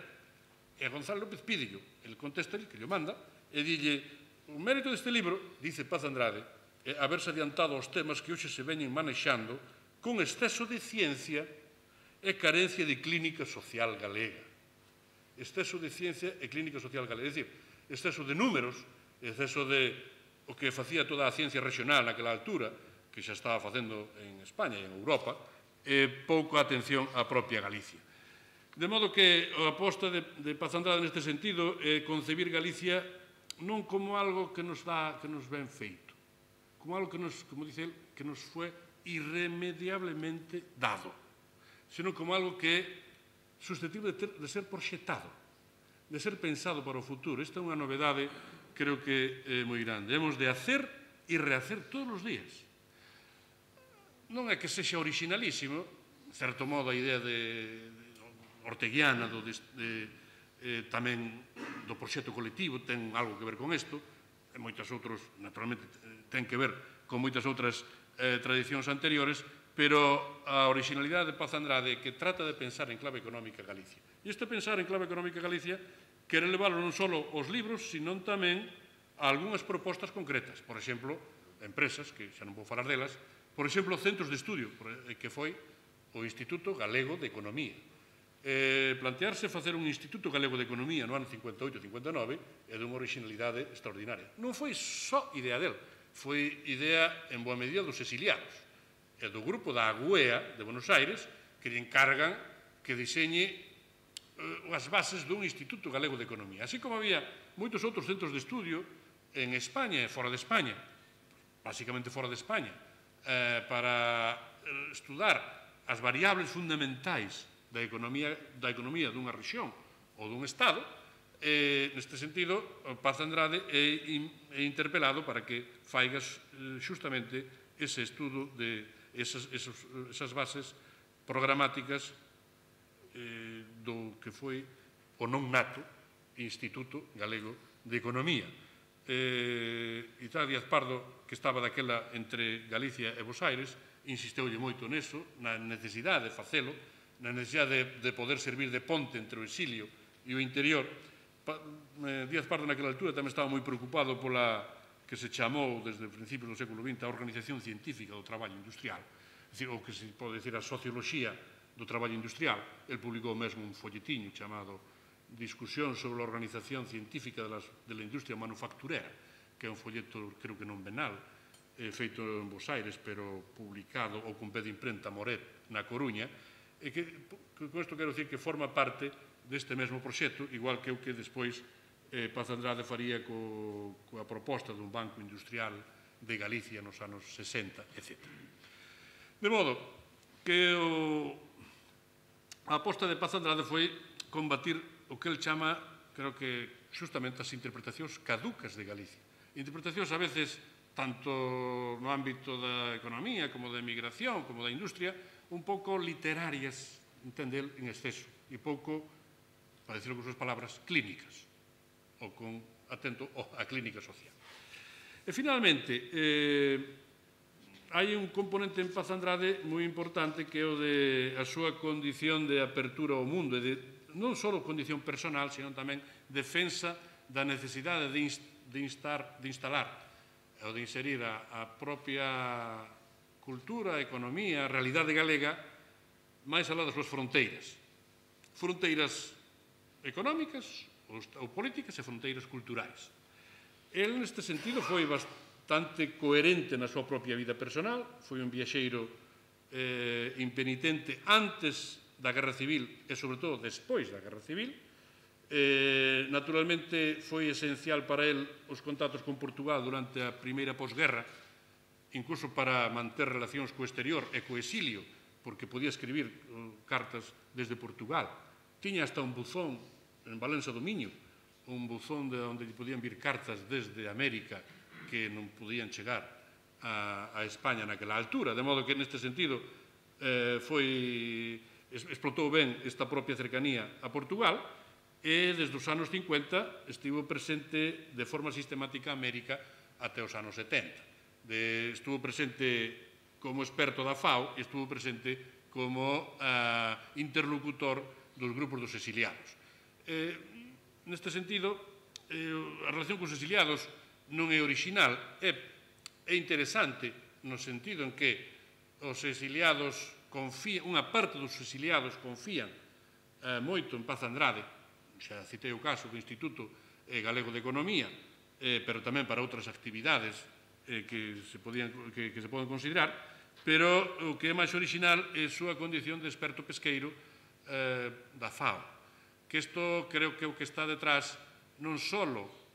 E a González López pídello, el contesta que lle manda, e dille, o mérito deste libro, dice Paz Andrade, é haberse adiantado aos temas que hoxe se veñen manexando con exceso de ciencia e carencia de clínica social galega. Exceso de ciencia e clínica social galega. É dicir, exceso de números, exceso de o que facía toda a ciencia regional naquela altura, que xa estaba facendo en España e en Europa, e pouca atención á propia Galicia. De modo que a aposta de Paz Andrade neste sentido é concebir Galicia non como algo que nos ven feito, como algo que nos, como dice él, que nos fue irremediablemente dado, sino como algo que é susceptible de ser proxectado, de ser pensado para o futuro. Esta é unha novedade, creo que é moi grande. Hemos de hacer e rehacer todos os días. Non é que sexa originalísimo, en certo modo a idea orteguiana tamén do proxecto colectivo ten algo que ver con isto, e moitas outros, naturalmente, ten que ver con moitas outras tradicións anteriores, pero a originalidade de Paz Andrade que trata de pensar en clave económica Galicia. E este pensar en clave económica Galicia quere levarlo non só aos libros, sino tamén a algunhas propostas concretas. Por exemplo, empresas, que xa non vou falar delas, por exemplo, centros de estudio, que foi o Instituto Galego de Economía. Plantearse facer un Instituto Galego de Economía no ano 58-59 é dunha originalidade extraordinaria. Non foi só idea del, foi idea en boa medida dos exiliados e do grupo da Agüea de Buenos Aires, que lle encargan que diseñe as bases dun Instituto Galego de Economía. Así como había moitos outros centros de estudio en España e fora de España, basicamente fora de España, para estudar as variables fundamentais da economía dunha rexión ou dun Estado. Neste sentido, Paz Andrade é interpelado para que faigas xustamente ese estudo de esas bases programáticas do que foi o non nato Instituto Galego de Economía. Itá Díaz Pardo, que estaba daquela entre Galicia e Bos Aires, insisteulle moito neso, na necesidade de facelo, na necesidade de poder servir de ponte entre o exilio e o interior. Díaz Pardo naquela altura tamén estaba moi preocupado pola que se chamou desde o principio do século XX a Organización Científica do Traballo Industrial, o que se pode decir a Socioloxía do Traballo Industrial. El publicou mesmo un folletiño chamado Discusión sobre a Organización Científica de la Industria Manufacturera, que é un folleto, creo que non venal, feito en Bos Aires, pero publicado ou con pé de imprenta Moret na Coruña, e que con isto quero dicir que forma parte deste mesmo proxecto, igual que o que despois Paz Andrade faría coa proposta dun banco industrial de Galicia nos anos 60, etc. De modo que a aposta de Paz Andrade foi combatir o que el chama, creo que xustamente as interpretacións caducas de Galicia. Interpretacións a veces tanto no ámbito da economía como da emigración, como da industria, un pouco literarias, entende el, en exceso, e pouco, para decirlo con súas palabras, clínicas, ou atento á clínica social. E, finalmente, hai un componente en Paz Andrade moi importante que é o de a súa condición de apertura ao mundo, e de non só condición personal, sino tamén defensa da necesidade de instalar ou de inserir a propia cultura, economía, a realidade galega máis alá das súas fronteiras. Fronteiras económicas ou políticas e fronteiras culturais. El, neste sentido, foi bastante coherente na súa propia vida personal, foi un viaxeiro impenitente antes da Guerra Civil e, sobre todo, despois da Guerra Civil. Naturalmente, foi esencial para el os contactos con Portugal durante a primeira posguerra, incluso para manter relacións co exterior e co exilio, porque podía escribir cartas desde Portugal. Tiña hasta un buzón en Valença do Miño, un buzón onde lle podían vir cartas desde América que non podían chegar a España naquela altura, de modo que neste sentido explotou ben esta propia cercanía a Portugal, e desde os anos 50 estivo presente de forma sistemática a América até os anos 70. Estuvo presente como experto da FAO e estuvo presente como interlocutor dos grupos dos exiliados. Neste sentido, a relación cos exiliados non é orixinal, é interesante no sentido en que os exiliados confían, unha parte dos exiliados confían moito en Paz Andrade, xa citei o caso do Instituto Galego de Economía, pero tamén para outras actividades que se poden considerar, pero o que é máis orixinal é a súa condición de experto pesqueiro da FAO, que isto creo que é o que está detrás non só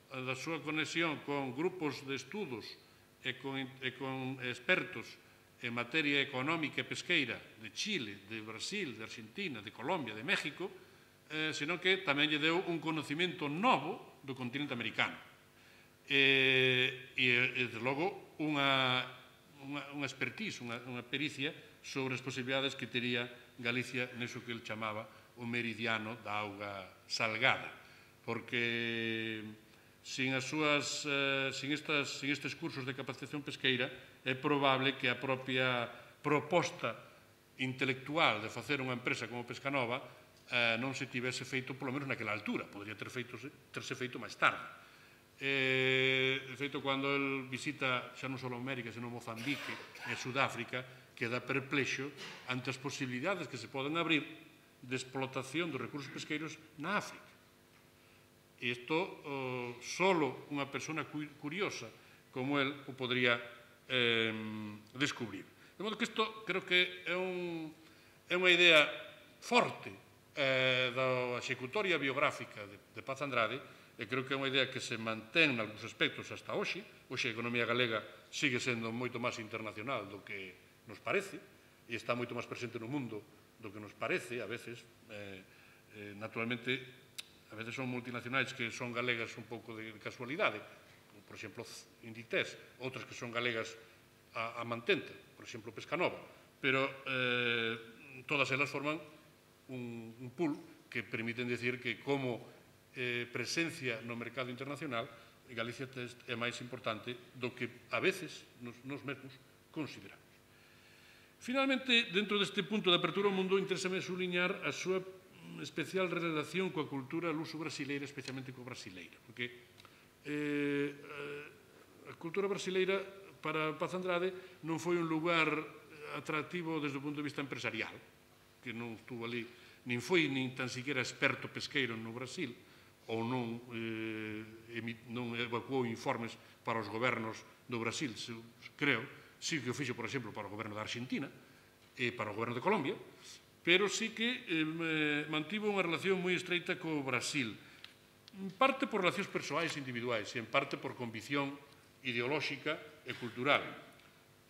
da súa conexión con grupos de estudos e con expertos en materia económica e pesqueira de Chile, de Brasil, de Argentina, de Colombia, de México, senón que tamén lle deu un conocimiento novo do continente americano. E, desde logo, unha expertise, unha pericia sobre as posibilidades que tería Galicia neso que el chamaba o meridiano da auga salgada, porque sin estes cursos de capacitación pesqueira é probable que a propia proposta intelectual de facer unha empresa como Pescanova non se tivese feito, polo menos naquela altura, podría terse feito máis tarde. De feito, cando el visita xa non só América, senón Mozambique e Sudáfrica, queda perplexo ante as posibilidades que se poden abrir de explotación dos recursos pesqueiros na África. E isto solo unha persona curiosa como el o podría descubrir. De modo que isto creo que é unha idea forte da executoria biográfica de Paz Andrade, e creo que é unha idea que se mantén nalgúns aspectos hasta hoxe. Hoxe a economía galega sigue sendo moito máis internacional do que nos parece, e está moito máis presente no mundo do que nos parece, a veces. Naturalmente, a veces son multinacionais que son galegas un pouco de casualidade, como, por exemplo, Inditex, outras que son galegas a mantente, por exemplo, Pescanova, pero todas elas forman un pool que permiten decir que como presencia no mercado internacional Galicia é máis importante do que a veces nos mesmos consideramos. Finalmente, dentro deste punto de apertura ao mundo, interésame suliñar a súa especial relación coa cultura luso brasileira, especialmente coa brasileira, porque a cultura brasileira para Paz Andrade non foi un lugar atractivo desde o punto de vista empresarial, que non estuvo ali, nin foi nin tan siquiera experto pesqueiro no Brasil, ou non evacuou informes para os gobernos do Brasil, creo, sí que o fixo, por exemplo, para o goberno da Argentina e para o goberno de Colombia, pero sí que mantivo unha relación moi estreita co Brasil, en parte por relacións persoais e individuais e en parte por convicción ideolóxica e cultural.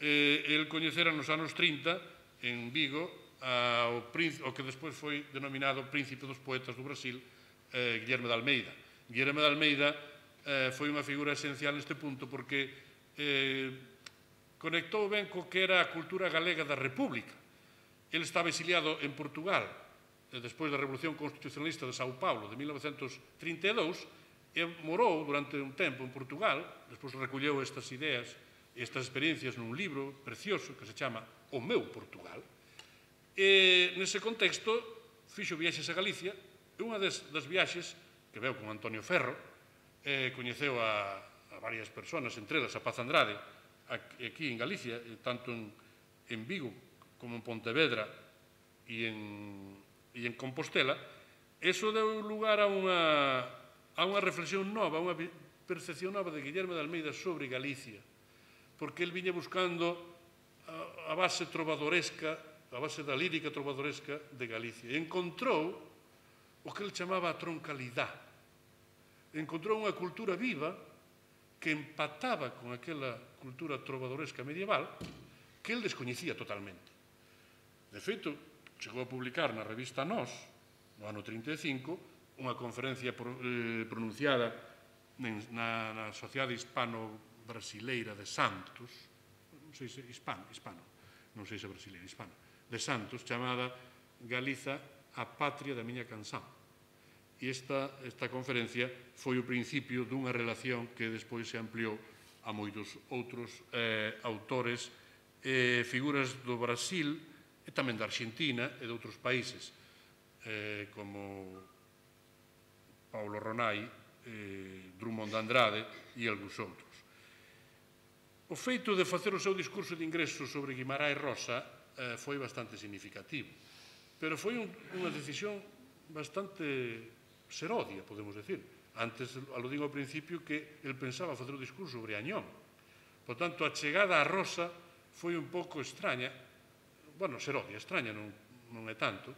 El coñecera nos anos 30 en Vigo o que despois foi denominado Príncipe dos Poetas do Brasil, Guillermo de Almeida. Guillermo de Almeida foi unha figura esencial neste punto porque conectou ben co que era a cultura galega da República. Ele estaba exiliado en Portugal despois da Revolución Constitucionalista de Sao Paulo de 1932 e morou durante un tempo en Portugal, despois recolleu estas ideas e estas experiencias nun libro precioso que se chama O meu Portugal. E nese contexto fixo viaxes a Galicia e unha das viaxes que veu con Antonio Ferro coñeceu a varias persoas, entre elas a Paz Andrade, aquí en Galicia, tanto en Vigo como en Pontevedra e en Compostela. Eso deu lugar a unha reflexión nova, a unha percepción nova de Guillermo de Almeida sobre Galicia, porque el viña buscando a base trovadoresca, a base da lírica trovadoresca de Galicia. E encontrou o que ele chamaba a troncalidade. Encontrou unha cultura viva que empataba con aquela cultura trovadoresca medieval que ele descoñecía totalmente. De feito, chegou a publicar na revista Nós, no ano 35, unha conferencia pronunciada na Sociedade Hispano-Brasileira de Santos, non sei se hispano, non sei se brasileira, hispano, de Santos, chamada Galiza, a patria da miña canção. E esta conferencia foi o principio dunha relación que despois se ampliou a moitos outros autores e figuras do Brasil e tamén da Argentina e de outros países, como Paulo Ronay, Drummond de Andrade e algúns outros. O feito de facer o seu discurso de ingreso sobre Guimarães Rosa foi bastante significativo, pero foi unha decisión bastante serodia, podemos decir. Antes, aludín ao principio que el pensaba facer o discurso sobre Añón. Por tanto, a chegada a Rosa foi un pouco extraña, bueno, serodia, extraña non é tanto,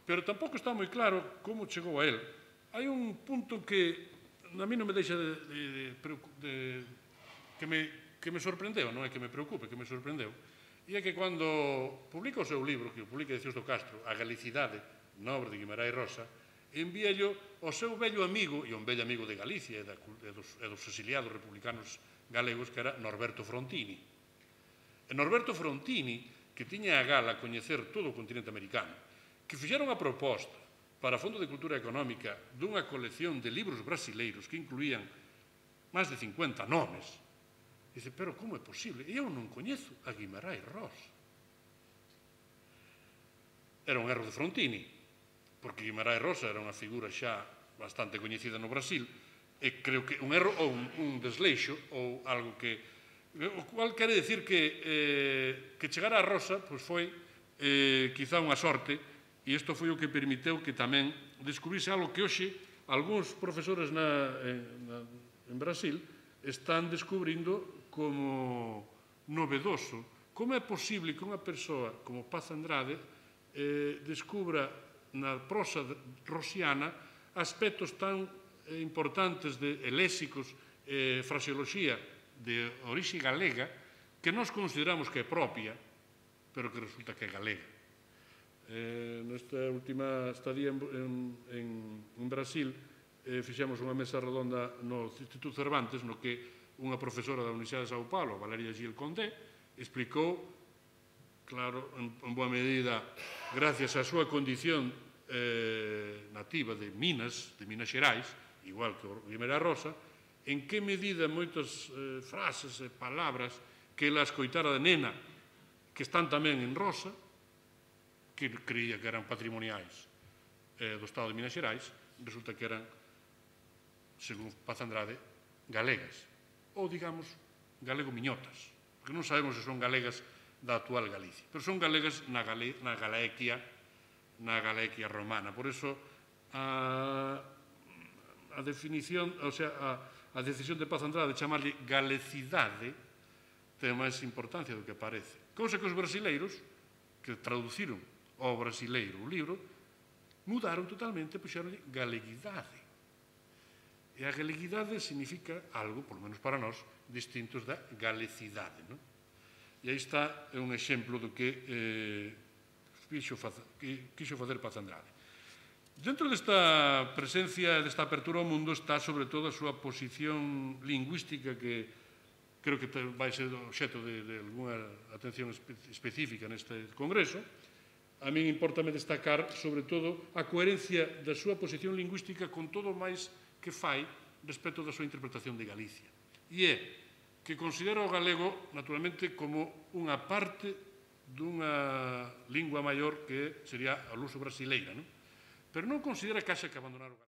pero tampouco está moi claro como chegou a él. Hai un punto que a mí non me deixa que me sorprendeu, non é que me preocupe, que me sorprendeu, e é que cando publica o seu libro, que o publica de Xusto Castro, A Galicidade, na obra de Guimarães Rosa, envíallo ao seu vello amigo, e un vello amigo de Galicia e dos exiliados republicanos galegos, que era Norberto Frontini. E Norberto Frontini, que tiña a gala coñecer todo o continente americano, que fixeron a proposta para a Fondo de Cultura Económica dunha colección de libros brasileiros que incluían máis de 50 nomes, dice, pero como é posible? Eu non coñezo a Guimarães Rosa. Era un erro de Frontini, porque Guimarães Rosa era unha figura xa bastante coñecida no Brasil, e creo que un erro ou un desleixo ou algo que... O cual quere decir que chegara a Rosa foi quizá unha sorte, e isto foi o que permiteu que tamén descubrise algo que hoxe algúns profesores en Brasil están descubrindo como novedoso. Como é posible que unha persoa como Paz Andrade descubra na prosa rosiana aspectos tan importantes de léxicos e fraseoloxía de orixe galega que nós consideramos que é propia, pero que resulta que é galega. Nesta última estadía en Brasil, fixemos unha mesa redonda no Instituto Cervantes, no que unha profesora da Universidade de São Paulo, Valeria Gil Condé, explicou, claro, en boa medida, gracias á súa condición nativa de Minas Xerais, igual que o Guimarães Rosa, en que medida moitas frases e palabras que ela escoitara de nena, que están tamén en Rosa, que creía que eran patrimoniais do Estado de Minas Xerais, resulta que eran, según Paz Andrade, galegas, ou, digamos, galego-miñotas, porque non sabemos se son galegas da actual Galicia, pero son galegas na Galaequia romana. Por iso, a definición, o sea, a decisión de Paz Andrade de chamarlle galecidade ten máis importancia do que parece. Cousa que os brasileiros, que traduciron ao brasileiro o libro, mudaron totalmente e puxeronlle galeguidade. E a galeguidade significa algo, polo menos para nós, distintos da galecidade. E aí está un exemplo do que quixo facer Paz Andrade. Dentro desta presencia, desta apertura ao mundo, está sobre todo a súa posición lingüística, que creo que vai ser obxecto de alguna atención específica neste congreso. A min importame destacar, sobre todo, a coherencia da súa posición lingüística con todo o máis que fai respecto da súa interpretación de Galicia. E é que considera o galego, naturalmente, como unha parte dunha lingua maior que sería a luso brasileira, pero non considera que haxa que abandonar o galego.